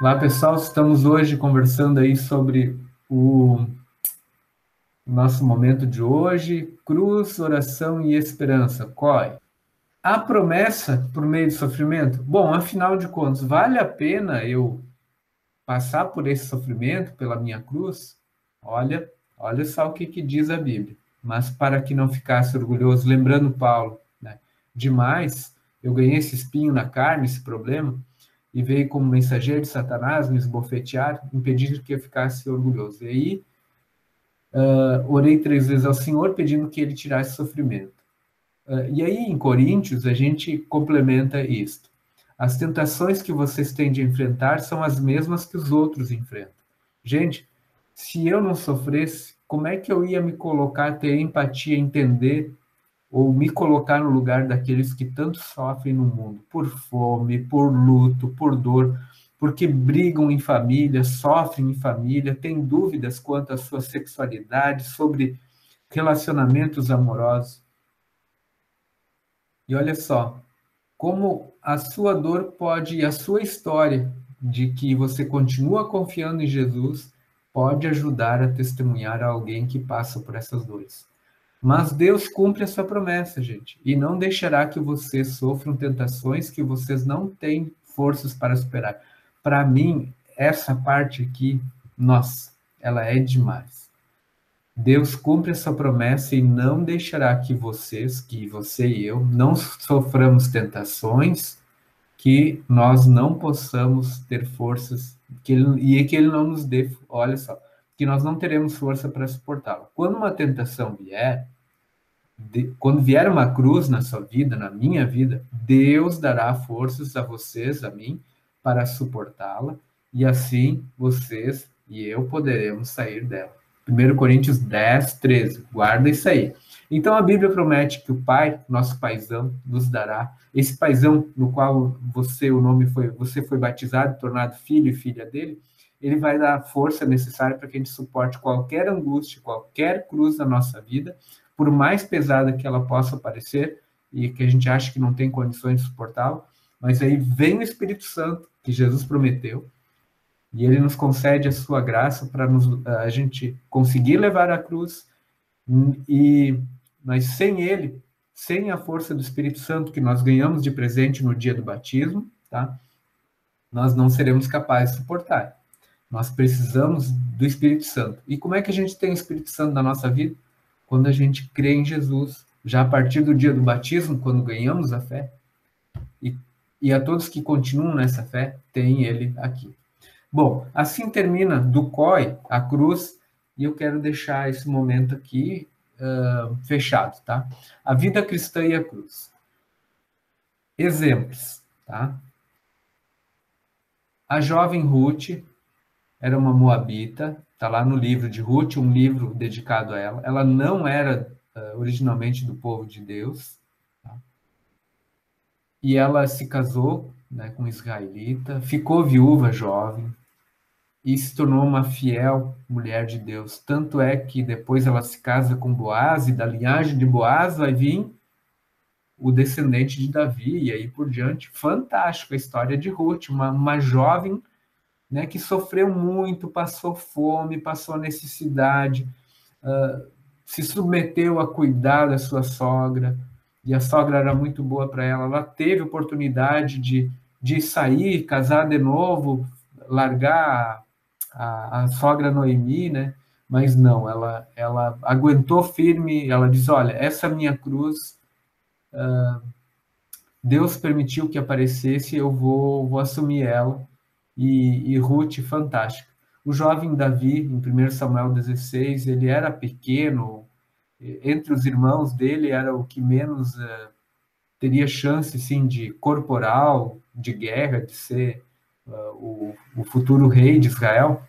Olá, pessoal. Estamos hoje conversando aí sobre o nosso momento de hoje, cruz, oração e esperança. COI. A promessa por meio do sofrimento? Bom, afinal de contas, vale a pena eu passar por esse sofrimento, pela minha cruz? Olha, olha só o que diz a Bíblia. Mas para que não ficasse orgulhoso, lembrando Paulo, né? Demais, eu ganhei esse espinho na carne, esse problema, e veio como mensageiro de Satanás me esbofetear, impedir que eu ficasse orgulhoso. E aí, orei 3 vezes ao Senhor pedindo que ele tirasse sofrimento. E aí, em Coríntios, a gente complementa isto. As tentações que vocês têm de enfrentar são as mesmas que os outros enfrentam. Gente, se eu não sofresse, como é que eu ia me colocar, ter empatia, entender ou me colocar no lugar daqueles que tanto sofrem no mundo, por fome, por luto, por dor, porque brigam em família, sofrem em família, têm dúvidas quanto à sua sexualidade, sobre relacionamentos amorosos. E olha só, como a sua dor pode, e a sua história de que você continua confiando em Jesus, pode ajudar a testemunhar a alguém que passa por essas dores. Mas Deus cumpre a sua promessa, gente, e não deixará que vocês sofram tentações que vocês não têm forças para superar. Para mim, essa parte aqui, nossa, ela é demais. Deus cumpre a sua promessa e não deixará que vocês, que você e eu, não soframos tentações que nós não possamos ter forças, e que Ele não nos dê, olha só, que nós não teremos força para suportá-la. Quando uma tentação vier, quando vier uma cruz na sua vida, na minha vida, Deus dará forças a vocês, a mim, para suportá-la, e assim vocês e eu poderemos sair dela. 1 Coríntios 10, 13. Guarda isso aí. Então a Bíblia promete que o Pai, nosso paizão, nos dará esse paizão no qual você foi batizado, tornado filho e filha dele. Ele vai dar a força necessária para que a gente suporte qualquer angústia, qualquer cruz na nossa vida, por mais pesada que ela possa parecer, e que a gente acha que não tem condições de suportá-la, mas aí vem o Espírito Santo, que Jesus prometeu, e ele nos concede a sua graça para a gente conseguir levar a cruz, mas sem ele, sem a força do Espírito Santo que nós ganhamos de presente no dia do batismo, tá? Nós não seremos capazes de suportar. Nós precisamos do Espírito Santo. E como é que a gente tem o Espírito Santo na nossa vida? Quando a gente crê em Jesus. Já a partir do dia do batismo, quando ganhamos a fé, e, e a todos que continuam nessa fé, tem ele aqui. Bom, assim termina do COI, a cruz, e eu quero deixar esse momento aqui fechado, tá? A vida cristã e a cruz. Exemplos, tá? A jovem Ruth era uma moabita, está lá no livro de Ruth, um livro dedicado a ela. Ela não era originalmente do povo de Deus, tá? E ela se casou, né, com um israelita, ficou viúva jovem e se tornou uma fiel mulher de Deus. Tanto é que depois ela se casa com Boaz, e da linhagem de Boaz vai vir o descendente de Davi, e aí por diante. Fantástico a história de Ruth, uma jovem, né, que sofreu muito, passou fome, passou necessidade, se submeteu a cuidar da sua sogra, e a sogra era muito boa para ela. Ela teve oportunidade de sair, casar de novo, largar a sogra Noemi, né? Mas não, ela aguentou firme. Ela diz: olha, essa minha cruz, Deus permitiu que aparecesse, eu vou assumir ela. E Ruth, fantástica. O jovem Davi, em 1 Samuel 16, ele era pequeno, entre os irmãos dele era o que menos teria chance, sim, de corporal, de guerra, de ser o futuro rei de Israel.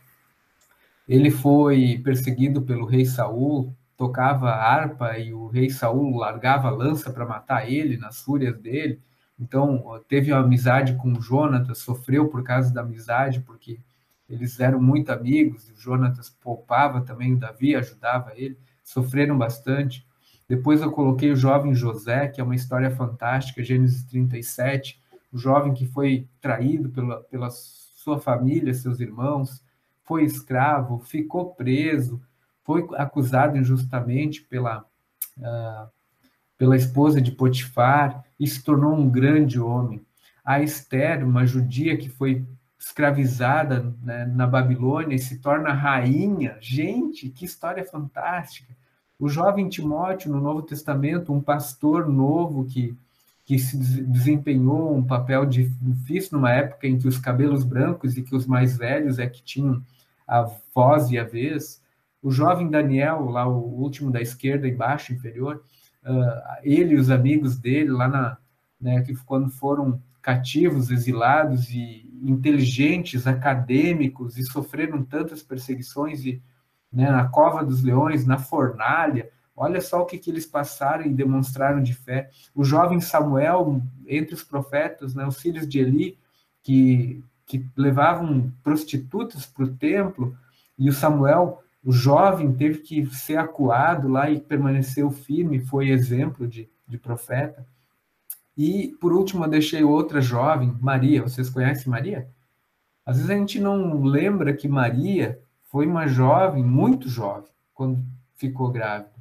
Ele foi perseguido pelo rei Saul, tocava harpa e o rei Saul largava a lança para matar ele nas fúrias dele. Então, teve uma amizade com Jonatas, sofreu por causa da amizade, porque eles eram muito amigos, e o Jonatas poupava também o Davi, ajudava ele, sofreram bastante. Depois eu coloquei o jovem José, que é uma história fantástica, Gênesis 37, o jovem que foi traído pela sua família, seus irmãos, foi escravo, ficou preso, foi acusado injustamente pela esposa de Potifar e se tornou um grande homem. A Esther, uma judia que foi escravizada, né, na Babilônia e se torna rainha. Gente, que história fantástica! O jovem Timóteo, no Novo Testamento, um pastor novo que se desempenhou um papel difícil numa época em que os cabelos brancos e que os mais velhos é que tinham a voz e a vez. O jovem Daniel, lá o último da esquerda, embaixo, inferior, ele e os amigos dele lá né, que quando foram cativos, exilados e inteligentes, acadêmicos e sofreram tantas perseguições e, né, na cova dos leões, na fornalha, olha só o que eles passaram e demonstraram de fé. O jovem Samuel, entre os profetas, né, os filhos de Eli, que levavam prostitutas para o templo, e o Samuel, o jovem, teve que ser acuado lá e permaneceu firme, foi exemplo de profeta. E, por último, eu deixei outra jovem, Maria. Vocês conhecem Maria? Às vezes a gente não lembra que Maria foi uma jovem, muito jovem, quando ficou grávida.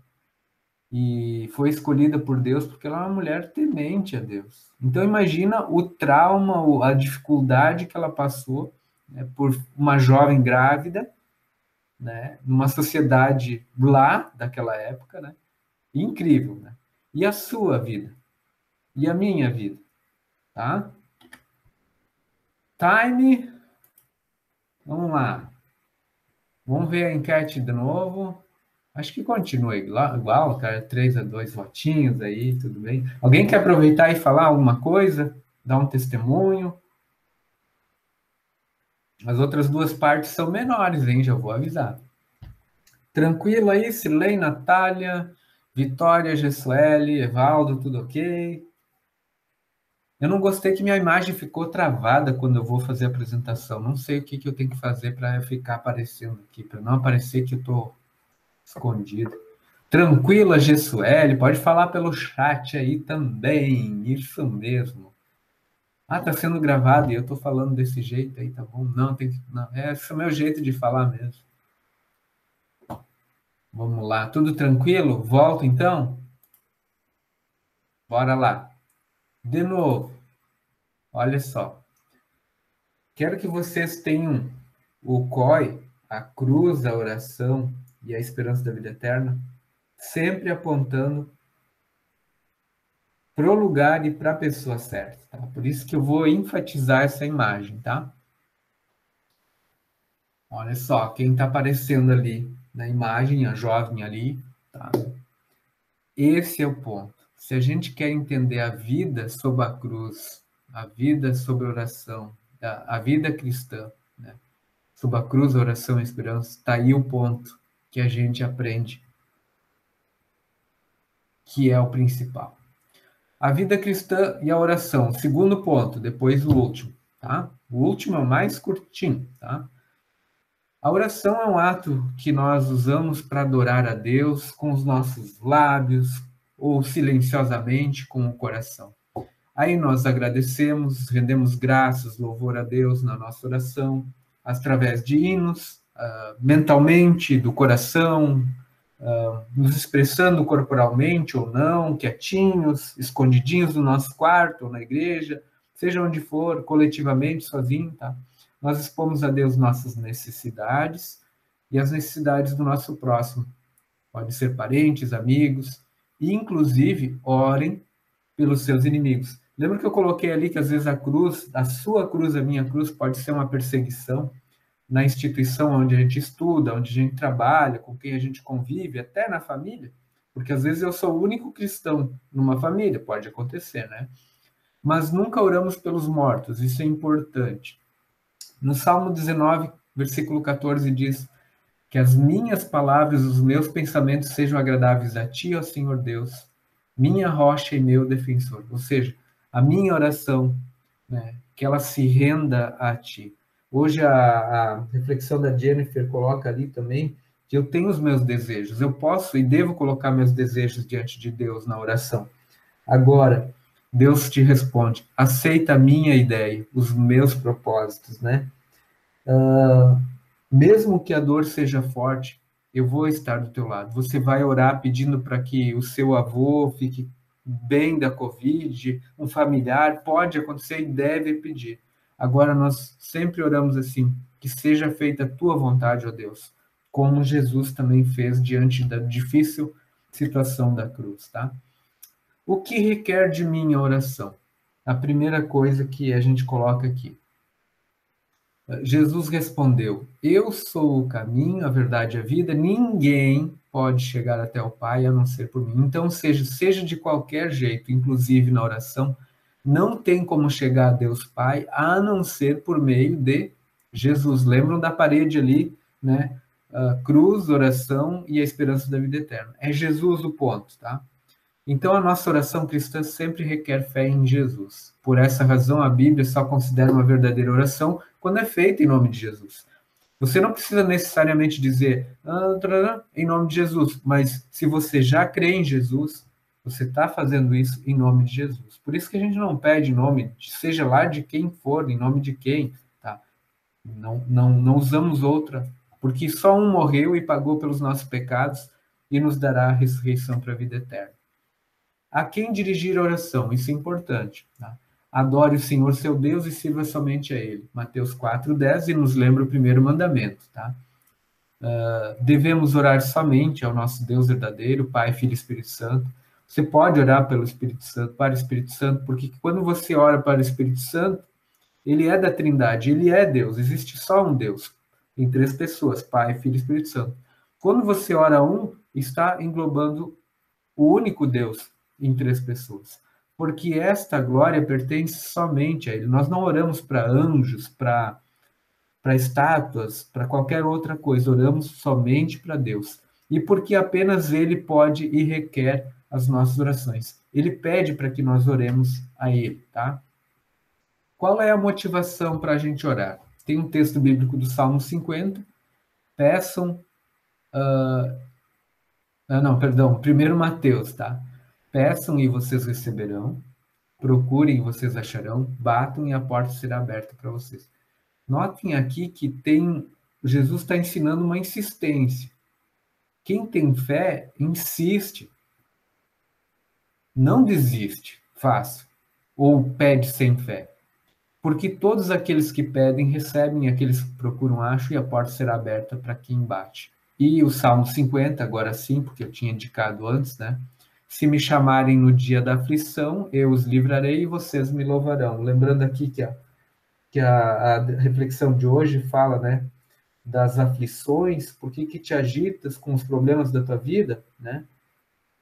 E foi escolhida por Deus porque ela é uma mulher temente a Deus. Então imagina o trauma, a dificuldade que ela passou, né, por uma jovem grávida, né, numa sociedade lá daquela época, né, incrível, né? E a sua vida? E a minha vida? Tá? Time. Vamos lá. Vamos ver a enquete de novo. Acho que continua igual, cara. 3-2 votinhos aí, tudo bem. Alguém quer aproveitar e falar alguma coisa? Dar um testemunho? As outras duas partes são menores, hein? Já vou avisar. Tranquilo aí, Cirlei, Natália, Vitória, Gessuele, Evaldo, tudo ok? Eu não gostei que minha imagem ficou travada quando eu vou fazer a apresentação. Não sei o que eu tenho que fazer para ficar aparecendo aqui, para não aparecer que eu estou escondido. Tranquila, Gessuele, pode falar pelo chat aí também. Isso mesmo. Ah, tá sendo gravado e eu tô falando desse jeito aí, tá bom? Não, tem que. Não, esse é o meu jeito de falar mesmo. Vamos lá, tudo tranquilo? Volto então? Bora lá. De novo, olha só. Quero que vocês tenham o COI, a cruz, a oração e a esperança da vida eterna, sempre apontando para o lugar e para a pessoa certa. Tá? Por isso que eu vou enfatizar essa imagem, tá? Olha só, quem está aparecendo ali na imagem, a jovem ali, tá? Esse é o ponto. Se a gente quer entender a vida sob a cruz, a vida sob a oração, a vida cristã, né? Sob a cruz, a oração e a esperança, está aí o ponto que a gente aprende, que é o principal. A vida cristã e a oração, segundo ponto, depois o último, tá? O último é o mais curtinho, tá? A oração é um ato que nós usamos para adorar a Deus com os nossos lábios ou silenciosamente com o coração. Aí nós agradecemos, rendemos graças, louvor a Deus na nossa oração, através de hinos, mentalmente, do coração, nos expressando corporalmente ou não, quietinhos, escondidinhos no nosso quarto ou na igreja, seja onde for, coletivamente, sozinho, tá? Nós expomos a Deus nossas necessidades e as necessidades do nosso próximo. Pode ser parentes, amigos, e inclusive orem pelos seus inimigos. Lembra que eu coloquei ali que às vezes a cruz, a sua cruz, a minha cruz, pode ser uma perseguição na instituição onde a gente estuda, onde a gente trabalha, com quem a gente convive, até na família, porque às vezes eu sou o único cristão numa família, pode acontecer, né? Mas nunca oramos pelos mortos, isso é importante. No Salmo 19, versículo 14, diz que as minhas palavras, os meus pensamentos sejam agradáveis a ti, ó Senhor Deus, minha rocha e meu defensor. Ou seja, a minha oração, né, que ela se renda a ti. Hoje a reflexão da Jennifer coloca ali também que eu tenho os meus desejos, eu posso e devo colocar meus desejos diante de Deus na oração. Agora, Deus te responde, aceita a minha ideia, os meus propósitos, né? Mesmo que a dor seja forte, eu vou estar do teu lado. Você vai orar pedindo para que o seu avô fique bem da Covid, um familiar, pode acontecer e deve pedir. Agora, nós sempre oramos assim, que seja feita a tua vontade, ó Deus, como Jesus também fez diante da difícil situação da cruz, tá? O que requer de mim a oração? A primeira coisa que a gente coloca aqui. Jesus respondeu: Eu sou o caminho, a verdade e a vida. Ninguém pode chegar até o Pai a não ser por mim. Então, seja de qualquer jeito, inclusive na oração, não tem como chegar a Deus Pai a não ser por meio de Jesus. Lembram da parede ali, né? Cruz, oração e a esperança da vida eterna. É Jesus o ponto, tá? Então, a nossa oração cristã sempre requer fé em Jesus. Por essa razão, a Bíblia só considera uma verdadeira oração quando é feita em nome de Jesus. Você não precisa necessariamente dizer em nome de Jesus, mas se você já crê em Jesus, você está fazendo isso em nome de Jesus. Por isso que a gente não pede em nome, seja lá de quem for, em nome de quem, tá? Não usamos outra, porque só um morreu e pagou pelos nossos pecados e nos dará a ressurreição para a vida eterna. A quem dirigir a oração? Isso é importante. Tá? Adore o Senhor seu Deus e sirva somente a Ele. Mateus 4:10 e nos lembra o primeiro mandamento. Tá? Devemos orar somente ao nosso Deus verdadeiro, Pai, Filho e Espírito Santo. Você pode orar pelo Espírito Santo, para o Espírito Santo, porque quando você ora para o Espírito Santo, ele é da Trindade, ele é Deus. Existe só um Deus, em três pessoas, Pai, Filho e Espírito Santo. Quando você ora a um, está englobando o único Deus em três pessoas. Porque esta glória pertence somente a Ele. Nós não oramos para anjos, para estátuas, para qualquer outra coisa. Oramos somente para Deus. E porque apenas Ele pode e requer as nossas orações. Ele pede para que nós oremos a Ele, tá? Qual é a motivação para a gente orar? Tem um texto bíblico do Salmo 50. Peçam... primeiro Mateus, tá? Peçam e vocês receberão, procurem e vocês acharão, batam e a porta será aberta para vocês. Notem aqui que Jesus está ensinando uma insistência. Quem tem fé, insiste. Não desiste, fácil, ou pede sem fé. Porque todos aqueles que pedem, recebem, aqueles que procuram, acham, e a porta será aberta para quem bate. E o Salmo 50, agora sim, porque eu tinha indicado antes, né? Se me chamarem no dia da aflição, eu os livrarei e vocês me louvarão. Lembrando aqui que a reflexão de hoje fala, né, das aflições, por que te agitas com os problemas da tua vida, né?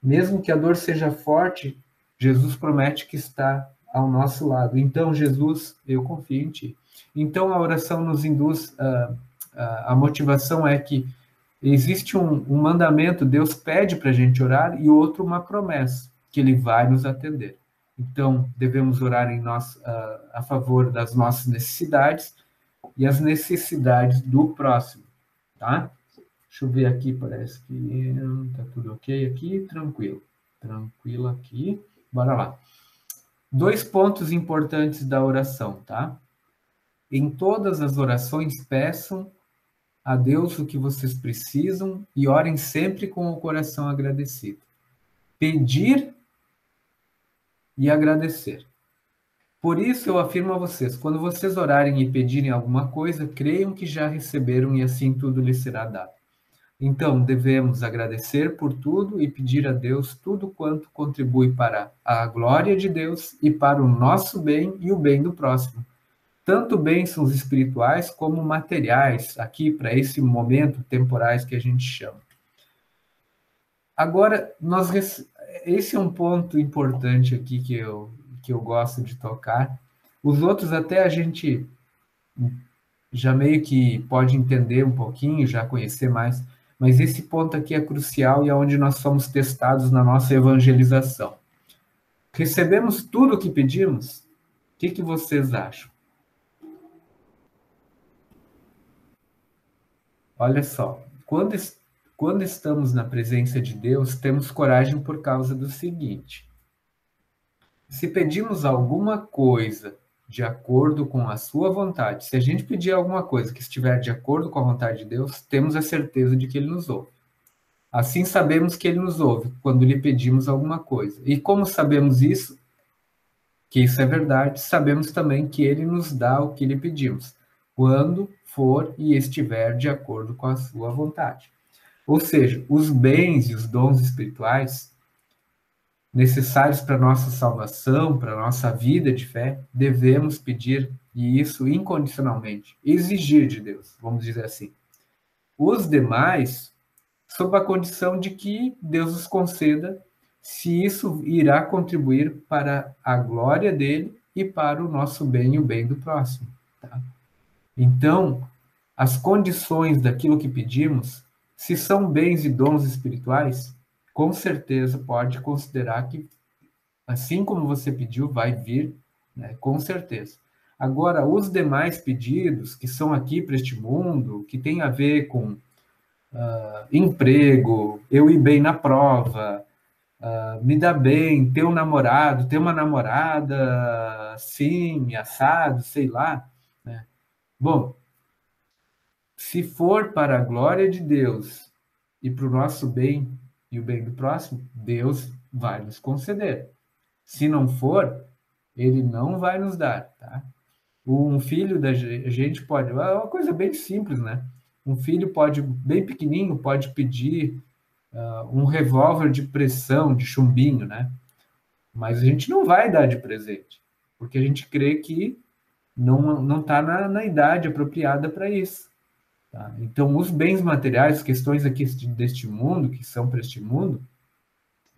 Mesmo que a dor seja forte, Jesus promete que está ao nosso lado. Então, Jesus, eu confio em ti. Então, a oração nos induz, a motivação é que existe um mandamento, Deus pede para a gente orar, e outro uma promessa, que Ele vai nos atender. Então, devemos orar a favor das nossas necessidades e as necessidades do próximo, tá? Deixa eu ver aqui, parece que tá tudo ok aqui, tranquilo. Tranquilo aqui, bora lá. 2 pontos importantes da oração, tá? Em todas as orações, peçam a Deus o que vocês precisam e orem sempre com o coração agradecido. Pedir e agradecer. Por isso eu afirmo a vocês, quando vocês orarem e pedirem alguma coisa, creiam que já receberam e assim tudo lhes será dado. Então, devemos agradecer por tudo e pedir a Deus tudo quanto contribui para a glória de Deus e para o nosso bem e o bem do próximo. Tanto bênçãos espirituais como materiais, aqui para esse momento temporais que a gente chama. Agora, esse é um ponto importante aqui que eu gosto de tocar. Os outros até a gente já meio que pode entender um pouquinho, já conhecer mais, mas esse ponto aqui é crucial e é onde nós somos testados na nossa evangelização. Recebemos tudo o que pedimos? O que vocês acham? Olha só, quando estamos na presença de Deus, temos coragem por causa do seguinte: se pedimos alguma coisa de acordo com a sua vontade. Se a gente pedir alguma coisa que estiver de acordo com a vontade de Deus, temos a certeza de que Ele nos ouve. Assim sabemos que Ele nos ouve quando lhe pedimos alguma coisa. E como sabemos isso, que isso é verdade, sabemos também que Ele nos dá o que lhe pedimos, quando for e estiver de acordo com a sua vontade. Ou seja, os bens e os dons espirituais necessários para a nossa salvação, para a nossa vida de fé, devemos pedir, e isso incondicionalmente, exigir de Deus, vamos dizer assim. Os demais, sob a condição de que Deus os conceda, se isso irá contribuir para a glória dele e para o nosso bem e o bem do próximo. Tá? Então, as condições daquilo que pedimos, se são bens e dons espirituais, com certeza pode considerar que, assim como você pediu, vai vir, né, com certeza. Agora, os demais pedidos, que são aqui para este mundo, que tem a ver com emprego, eu ir bem na prova, me dar bem, ter um namorado, ter uma namorada, sim, assado, sei lá. Né? Bom, se for para a glória de Deus e para o nosso bem e o bem do próximo, Deus vai nos conceder. Se não for, Ele não vai nos dar, tá? Um filho da gente pode, é uma coisa bem simples, né? Um filho pode, bem pequenininho, pode pedir um revólver de pressão, de chumbinho, né? Mas a gente não vai dar de presente, porque a gente crê que não está na idade apropriada para isso. Tá? Então, os bens materiais, questões aqui deste mundo, que são para este mundo,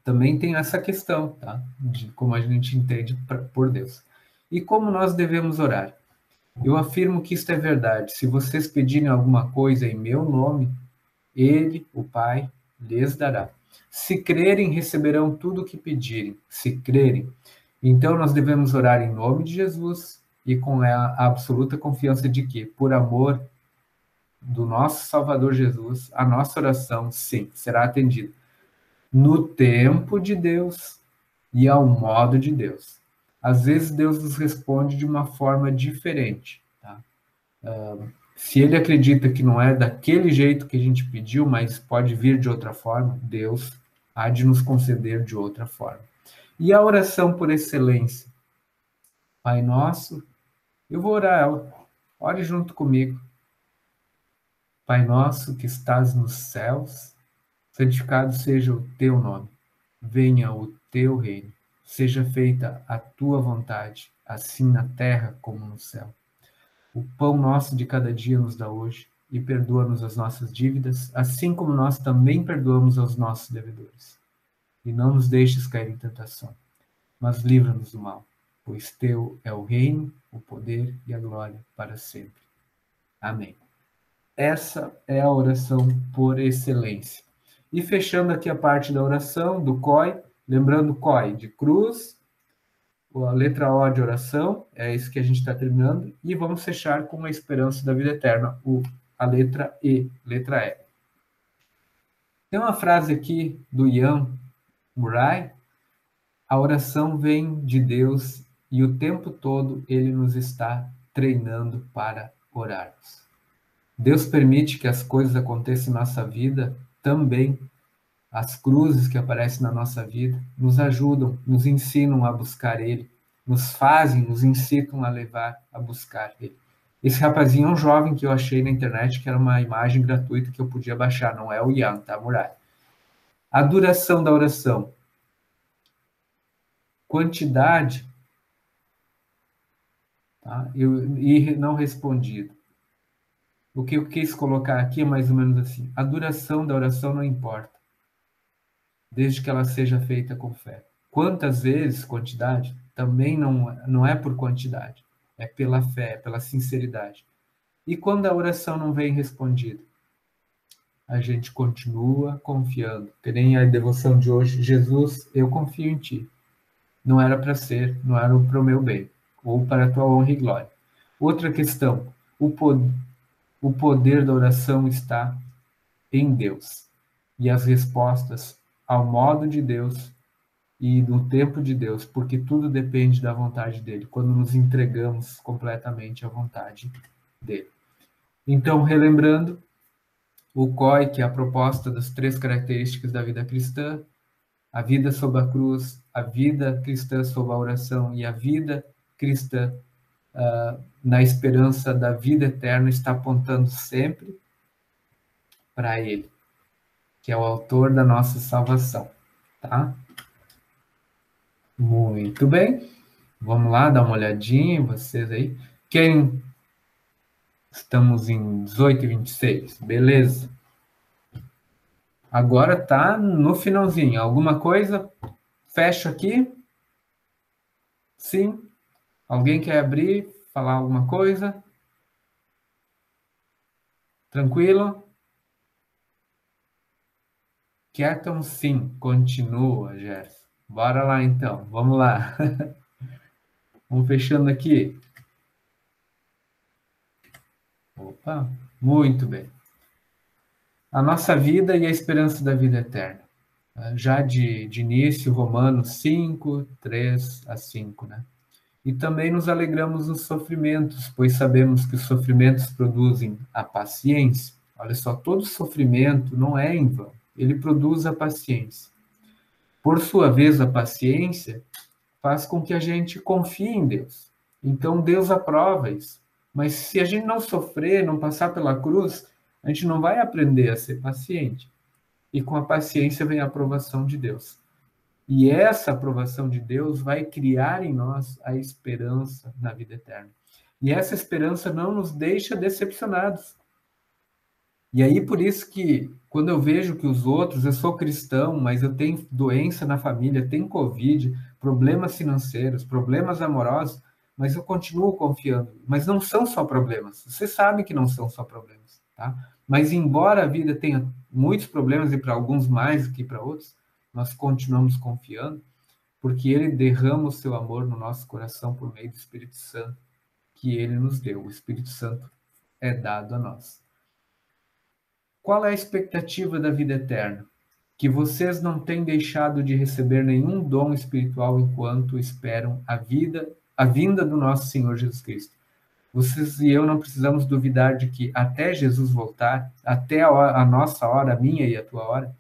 também tem essa questão, tá? De como a gente entende por Deus. E como nós devemos orar? Eu afirmo que isto é verdade. Se vocês pedirem alguma coisa em meu nome, Ele, o Pai, lhes dará. Se crerem, receberão tudo o que pedirem. Se crerem. Então, nós devemos orar em nome de Jesus e com a absoluta confiança de que, por amor do nosso Salvador Jesus, a nossa oração, sim, será atendida no tempo de Deus e ao modo de Deus. Às vezes Deus nos responde de uma forma diferente. Tá? Se Ele acredita que não é daquele jeito que a gente pediu, mas pode vir de outra forma, Deus há de nos conceder de outra forma. E a oração por excelência? Pai Nosso, eu vou orar ela. Ore junto comigo. Pai Nosso que estás nos céus, santificado seja o teu nome. Venha o teu reino. Seja feita a tua vontade, assim na terra como no céu. O pão nosso de cada dia nos dá hoje e perdoa-nos as nossas dívidas, assim como nós também perdoamos aos nossos devedores. E não nos deixes cair em tentação, mas livra-nos do mal, pois teu é o reino, o poder e a glória para sempre. Amém. Essa é a oração por excelência. E fechando aqui a parte da oração do COI, lembrando COI de cruz, a letra O de oração, é isso que a gente está terminando, e vamos fechar com a esperança da vida eterna, a letra E, letra E. Tem uma frase aqui do Ian Murray: a oração vem de Deus e o tempo todo Ele nos está treinando para orarmos. Deus permite que as coisas aconteçam em nossa vida também. As cruzes que aparecem na nossa vida nos ajudam, nos ensinam a buscar Ele, nos fazem, nos incitam a levar a buscar Ele. Esse rapazinho é um jovem que eu achei na internet, que era uma imagem gratuita que eu podia baixar, não é o Ian, tá, Muralha? A duração da oração. Quantidade, tá? E não respondido. O que eu quis colocar aqui é mais ou menos assim: a duração da oração não importa, desde que ela seja feita com fé. Quantas vezes, quantidade, também não é por quantidade, é pela fé, pela sinceridade. E quando a oração não vem respondida, a gente continua confiando. Que nem a devoção de hoje: Jesus, eu confio em ti. Não era para ser, não era para o meu bem, ou para a tua honra e glória. Outra questão: o poder da oração está em Deus. E as respostas ao modo de Deus e no tempo de Deus, porque tudo depende da vontade dele, quando nos entregamos completamente à vontade dele. Então, relembrando, o COI, que é a proposta das 3 características da vida cristã, a vida sob a cruz, a vida cristã sob a oração e a vida cristã na esperança da vida eterna, está apontando sempre para ele, que é o autor da nossa salvação, tá? Muito bem. Vamos lá, dar uma olhadinha em vocês aí. Quem... Estamos em 18h26, beleza. Agora tá no finalzinho. Alguma coisa? Fecho aqui. Sim? Alguém quer abrir, falar alguma coisa? Tranquilo? Quietam sim, continua, Gerson. Bora lá então, vamos lá. Vamos fechando aqui. Opa, muito bem. A nossa vida e a esperança da vida eterna. Já de início, Romanos 5, 3 a 5, né? E também nos alegramos nos sofrimentos, pois sabemos que os sofrimentos produzem a paciência. Olha só, todo sofrimento não é em vão, ele produz a paciência. Por sua vez, a paciência faz com que a gente confie em Deus. Então, Deus aprova isso. Mas se a gente não sofrer, não passar pela cruz, a gente não vai aprender a ser paciente. E com a paciência vem a aprovação de Deus. E essa aprovação de Deus vai criar em nós a esperança na vida eterna. E essa esperança não nos deixa decepcionados. E aí, por isso que, quando eu vejo que os outros, eu sou cristão, mas eu tenho doença na família, tenho Covid, problemas financeiros, problemas amorosos, mas eu continuo confiando. Mas não são só problemas. Você sabe que não são só problemas, tá? Mas embora a vida tenha muitos problemas, e para alguns mais do que para outros, nós continuamos confiando, porque Ele derrama o seu amor no nosso coração por meio do Espírito Santo que Ele nos deu. O Espírito Santo é dado a nós. Qual é a expectativa da vida eterna? Que vocês não têm deixado de receber nenhum dom espiritual enquanto esperam a vinda do nosso Senhor Jesus Cristo. Vocês e eu não precisamos duvidar de que até Jesus voltar, até a nossa hora, a minha e a tua hora,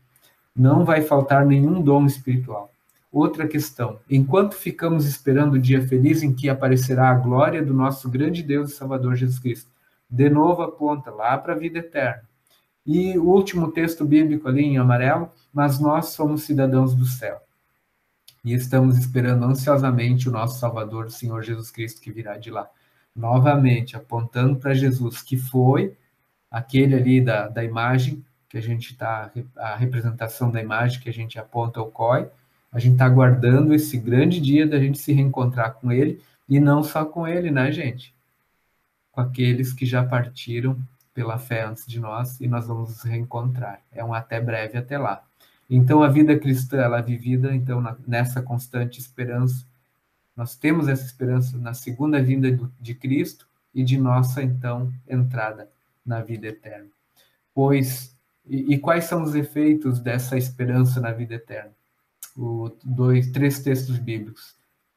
não vai faltar nenhum dom espiritual. Outra questão, enquanto ficamos esperando o dia feliz em que aparecerá a glória do nosso grande Deus e Salvador Jesus Cristo, de novo aponta lá para a vida eterna. E o último texto bíblico ali em amarelo, mas nós somos cidadãos do céu. E estamos esperando ansiosamente o nosso Salvador, o Senhor Jesus Cristo, que virá de lá. Novamente, apontando para Jesus, que foi aquele ali da imagem, que a gente está, a representação da imagem que a gente aponta ao COI, a gente está aguardando esse grande dia da gente se reencontrar com ele, e não só com ele, né, gente? Com aqueles que já partiram pela fé antes de nós, e nós vamos nos reencontrar. É um até breve, até lá. Então, a vida cristã, ela é vivida então, nessa constante esperança. Nós temos essa esperança na segunda vinda de Cristo e de nossa, então, entrada na vida eterna. Pois, e quais são os efeitos dessa esperança na vida eterna? 3 textos bíblicos.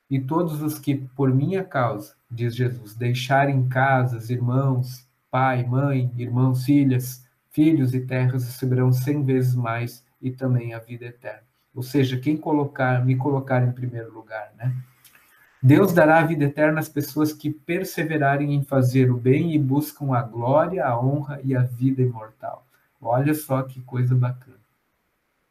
E todos os que, por minha causa, diz Jesus, deixarem casas, irmãos, pai, mãe, irmãos, filhas, filhos e terras receberão 100 vezes mais e também a vida eterna. Ou seja, quem me colocar em primeiro lugar, né? Deus dará a vida eterna às pessoas que perseverarem em fazer o bem e buscam a glória, a honra e a vida imortal. Olha só que coisa bacana.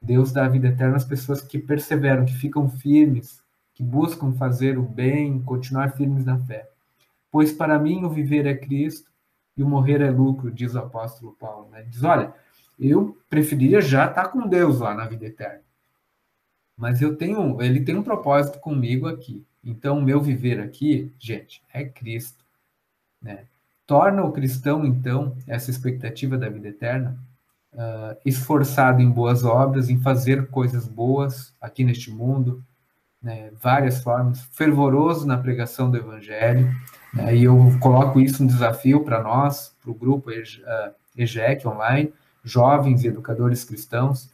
Deus dá a vida eterna às pessoas que perseveram, que ficam firmes, que buscam fazer o bem, continuar firmes na fé. Pois para mim o viver é Cristo e o morrer é lucro, diz o apóstolo Paulo. Né? Diz, olha, eu preferia já estar com Deus lá na vida eterna. Mas ele tem um propósito comigo aqui. Então, o meu viver aqui, gente, é Cristo. Né? Torna o cristão, então, essa expectativa da vida eterna, esforçado em boas obras, em fazer coisas boas aqui neste mundo, né? Várias formas, fervoroso na pregação do Evangelho. Né? E eu coloco isso um desafio para nós, para o grupo EGEC Online, jovens e educadores cristãos,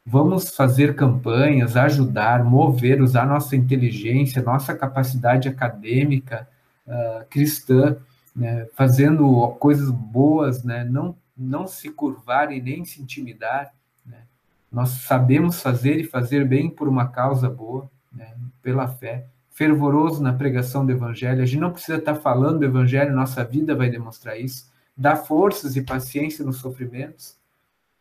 Vamos fazer campanhas, ajudar, mover, usar nossa inteligência, nossa capacidade acadêmica cristã, né, fazendo coisas boas, né, não se curvar e nem se intimidar. Né. Nós sabemos fazer e fazer bem por uma causa boa, né, pela fé. Fervoroso na pregação do Evangelho. A gente não precisa estar falando do Evangelho, nossa vida vai demonstrar isso. Dá forças e paciência nos sofrimentos.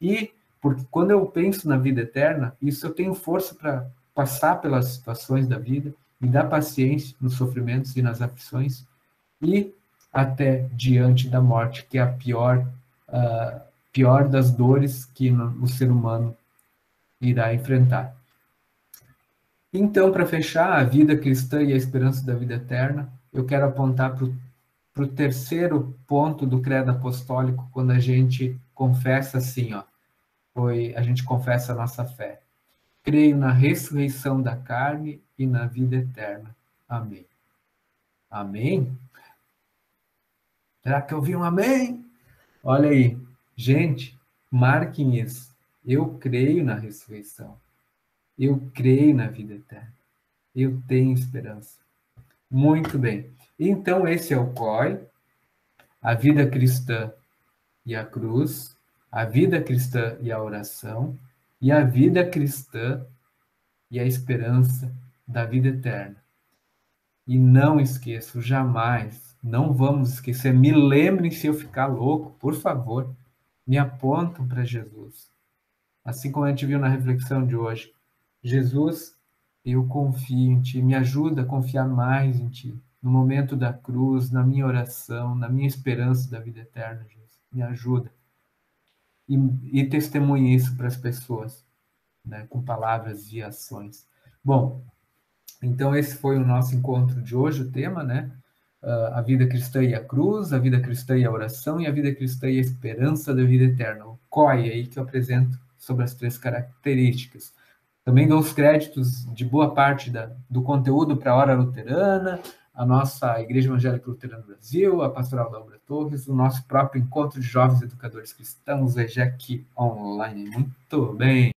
E, porque quando eu penso na vida eterna, isso eu tenho força para passar pelas situações da vida, me dar paciência nos sofrimentos e nas aflições, e até diante da morte, que é a pior das dores que o ser humano irá enfrentar. Então, para fechar a vida cristã e a esperança da vida eterna, eu quero apontar para o terceiro ponto do credo apostólico, quando a gente confessa assim, ó, a gente confessa a nossa fé. Creio na ressurreição da carne e na vida eterna. Amém. Amém? Será que eu vi um amém? Olha aí, gente, marquem isso. Eu creio na ressurreição. Eu creio na vida eterna. Eu tenho esperança. Muito bem. Então, esse é o COI, a vida cristã e a cruz, a vida cristã e a oração, e a vida cristã e a esperança da vida eterna. E não esqueçam, jamais, não vamos esquecer, me lembrem se eu ficar louco, por favor, me apontam para Jesus. Assim como a gente viu na reflexão de hoje. Jesus, eu confio em Ti, me ajuda a confiar mais em Ti, no momento da cruz, na minha oração, na minha esperança da vida eterna, Jesus. Me ajuda. E testemunhe isso para as pessoas, né, com palavras e ações. Bom, então esse foi o nosso encontro de hoje, o tema, né? A vida cristã e a cruz, a vida cristã e a oração, e a vida cristã e a esperança da vida eterna. O COI aí que eu apresento sobre as 3 características. Também dou os créditos de boa parte do conteúdo para a Hora Luterana, a nossa Igreja Evangélica Luterana do Brasil, a Pastoral da Obra Torres, o nosso próprio Encontro de Jovens Educadores Cristãos, o EJEC Online. Muito bem!